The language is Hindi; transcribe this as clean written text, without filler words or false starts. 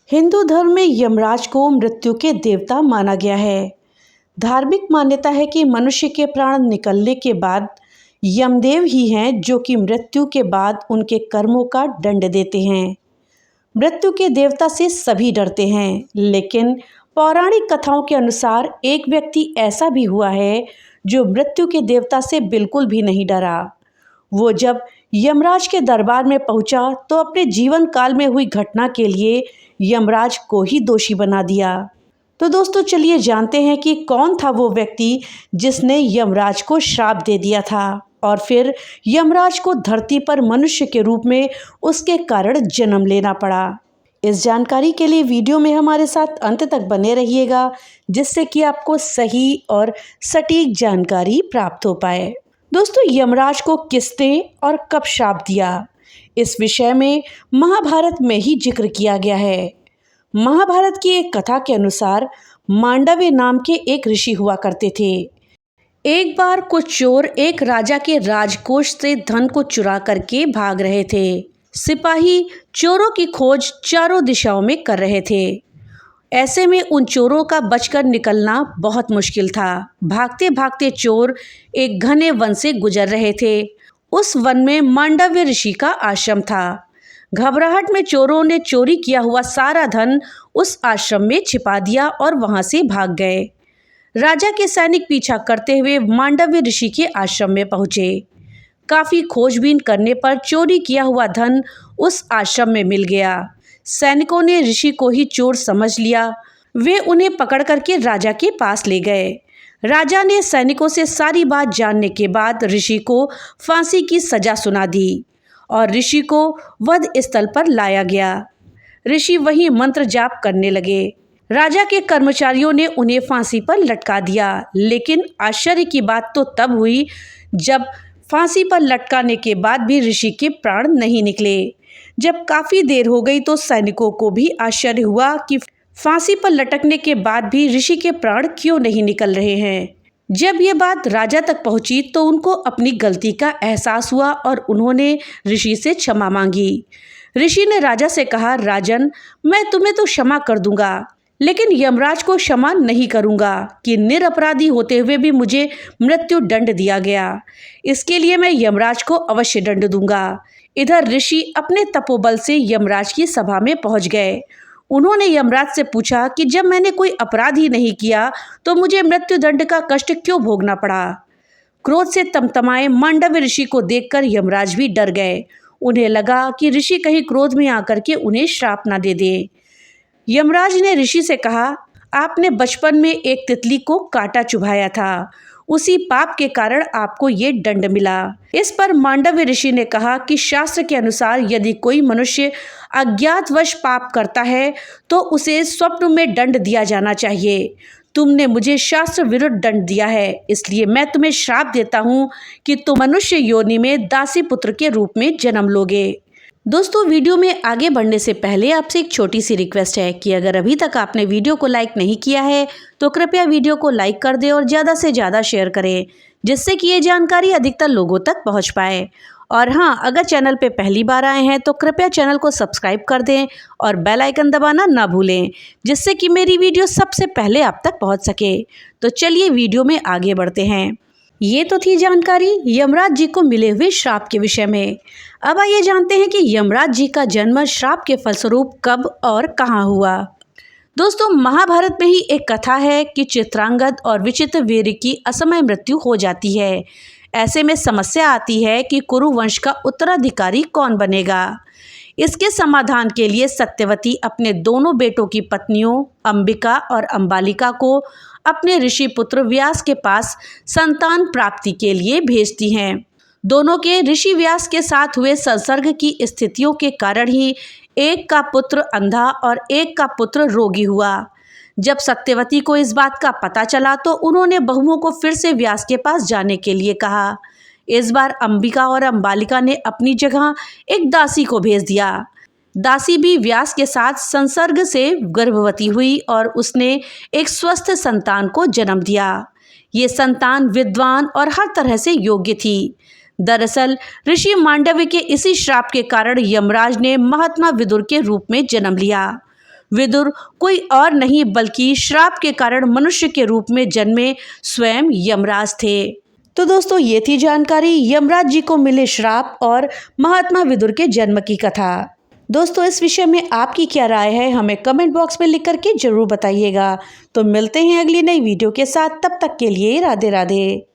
हिंदू धर्म में यमराज को मृत्यु के देवता माना गया है। धार्मिक मान्यता है कि मनुष्य के प्राण निकलने के बाद यमदेव ही हैं जो कि मृत्यु के बाद उनके कर्मों का दंड देते हैं। मृत्यु के देवता से सभी डरते हैं, लेकिन पौराणिक कथाओं के अनुसार एक व्यक्ति ऐसा भी हुआ है जो मृत्यु के देवता से बिल्कुल भी नहीं डरा। वो जब यमराज के दरबार में पहुंचा तो अपने जीवन काल में हुई घटना के लिए यमराज को ही दोषी बना दिया। तो दोस्तों चलिए जानते हैं कि कौन था वो व्यक्ति जिसने यमराज को श्राप दे दिया था और फिर यमराज को धरती पर मनुष्य के रूप में उसके कारण जन्म लेना पड़ा। इस जानकारी के लिए वीडियो में हमारे साथ अंत तक बने रहिएगा, जिससे कि आपको सही और सटीक जानकारी प्राप्त हो पाए। दोस्तों, यमराज को किसने और कब श्राप दिया, इस विषय में महाभारत में ही जिक्र किया गया है। महाभारत की एक कथा के अनुसार मांडव्य नाम के एक ऋषि हुआ करते थे। एक बार कुछ चोर एक राजा के राजकोष से धन को चुरा करके भाग रहे थे। सिपाही चोरों की खोज चारों दिशाओं में कर रहे थे। ऐसे में उन चोरों का बचकर निकलना बहुत मुश्किल था। भागते भागते चोर एक घने वन से गुजर रहे थे। उस वन में मांडव्य ऋषि का आश्रम था। घबराहट में चोरों ने चोरी किया हुआ सारा धन उस आश्रम में छिपा दिया और वहां से भाग गए। राजा के सैनिक पीछा करते हुए मांडव्य ऋषि के आश्रम में पहुंचे। काफी खोजबीन करने पर चोरी किया हुआ धन उस आश्रम में मिल गया। सैनिकों ने ऋषि को ही चोर समझ लिया। वे उन्हें पकड़ करके राजा के पास ले गए। राजा ने सैनिकों से सारी बात जानने के बाद ऋषि को फांसी की सजा सुना दी और ऋषि को वध स्थल पर लाया गया। ऋषि वहीं मंत्र जाप करने लगे। राजा के कर्मचारियों ने उन्हें फांसी पर लटका दिया, लेकिन आश्चर्य की बात तो तब हुई जब फांसी पर लटकाने के बाद भी ऋषि के प्राण नहीं निकले। जब काफी देर हो गई तो सैनिकों को भी आश्चर्य हुआ कि फांसी पर लटकने के बाद भी ऋषि के प्राण क्यों नहीं निकल रहे हैं। जब ये बात राजा तक पहुंची तो उनको अपनी गलती का एहसास हुआ और उन्होंने ऋषि से क्षमा मांगी। ऋषि ने राजा से कहा, राजन, मैं तुम्हें तो क्षमा कर दूंगा, लेकिन यमराज को क्षमा नहीं करूंगा कि निरपराधी होते हुए भी मुझे मृत्यु दंड दिया गया। इसके लिए मैं यमराज को अवश्य दंड दूंगा। इधर ऋषि अपने तपोबल से यमराज की सभा में पहुंच गए। उन्होंने यमराज से पूछा कि जब मैंने कोई अपराध ही नहीं किया तो मुझे मृत्यु दंड का कष्ट क्यों भोगना पड़ा। क्रोध से तमतमाए मांडव्य ऋषि को देखकर यमराज भी डर गए। उन्हें लगा कि ऋषि कहीं क्रोध में आकर के उन्हें श्राप न दे दे। यमराज ने ऋषि से कहा, आपने बचपन में एक तितली को कांटा चुभाया था, उसी पाप के कारण आपको ये दंड मिला। इस पर मांडव्य ऋषि ने कहा कि शास्त्र के अनुसार यदि कोई मनुष्य अज्ञातवश पाप करता है तो उसे स्वप्न में दंड दिया जाना चाहिए। तुमने मुझे शास्त्र विरुद्ध दंड दिया है, इसलिए मैं तुम्हें श्राप देता हूँ कि तुम मनुष्य योनि में दासी पुत्र के रूप में जन्म लोगे। दोस्तों, वीडियो में आगे बढ़ने से पहले आपसे एक छोटी सी रिक्वेस्ट है कि अगर अभी तक आपने वीडियो को लाइक नहीं किया है तो कृपया वीडियो को लाइक कर दें और ज़्यादा से ज़्यादा शेयर करें, जिससे कि ये जानकारी अधिकतर लोगों तक पहुंच पाए। और हाँ, अगर चैनल पे पहली बार आए हैं तो कृपया चैनल को सब्सक्राइब कर दें और बेल आइकन दबाना ना भूलें, जिससे कि मेरी वीडियो सबसे पहले आप तक पहुँच सके। तो चलिए वीडियो में आगे बढ़ते हैं। ये तो थी जानकारी यमराज जी को मिले हुए श्राप के विषय में। अब आइए जानते हैं कि यमराज जी का जन्म श्राप के फलस्वरूप कब और कहाँ हुआ। दोस्तों, महाभारत में ही एक कथा है कि चित्रांगद और विचित्र वीर की असमय मृत्यु हो जाती है। ऐसे में समस्या आती है कि कुरु वंश का उत्तराधिकारी कौन बनेगा। इसके समाधान के लिए सत्यवती अपने दोनों बेटों की पत्नियों अंबिका और अंबालिका को अपने ऋषि पुत्र व्यास के पास संतान प्राप्ति के लिए भेजती हैं। दोनों के ऋषि व्यास के साथ हुए संसर्ग की स्थितियों के कारण ही एक का पुत्र अंधा और एक का पुत्र रोगी हुआ। जब सत्यवती को इस बात का पता चला तो उन्होंने बहुओं को फिर से व्यास के पास जाने के लिए कहा। इस बार अंबिका और अंबालिका ने अपनी जगह एक दासी को भेज दिया। दासी भी व्यास के साथ संसर्ग से गर्भवती हुई और उसने एक स्वस्थ संतान को जन्म दिया। ये संतान विद्वान और हर तरह से योग्य थी। दरअसल ऋषि मांडव्य के इसी श्राप के कारण यमराज ने महात्मा विदुर के रूप में जन्म लिया। विदुर कोई और नहीं बल्कि श्राप के कारण मनुष्य के रूप में जन्मे स्वयं यमराज थे। तो दोस्तों, ये थी जानकारी यमराज जी को मिले श्राप और महात्मा विदुर के जन्म की कथा। दोस्तों, इस विषय में आपकी क्या राय है, हमें कमेंट बॉक्स में लिख करके जरूर बताइएगा। तो मिलते हैं अगली नई वीडियो के साथ, तब तक के लिए राधे राधे।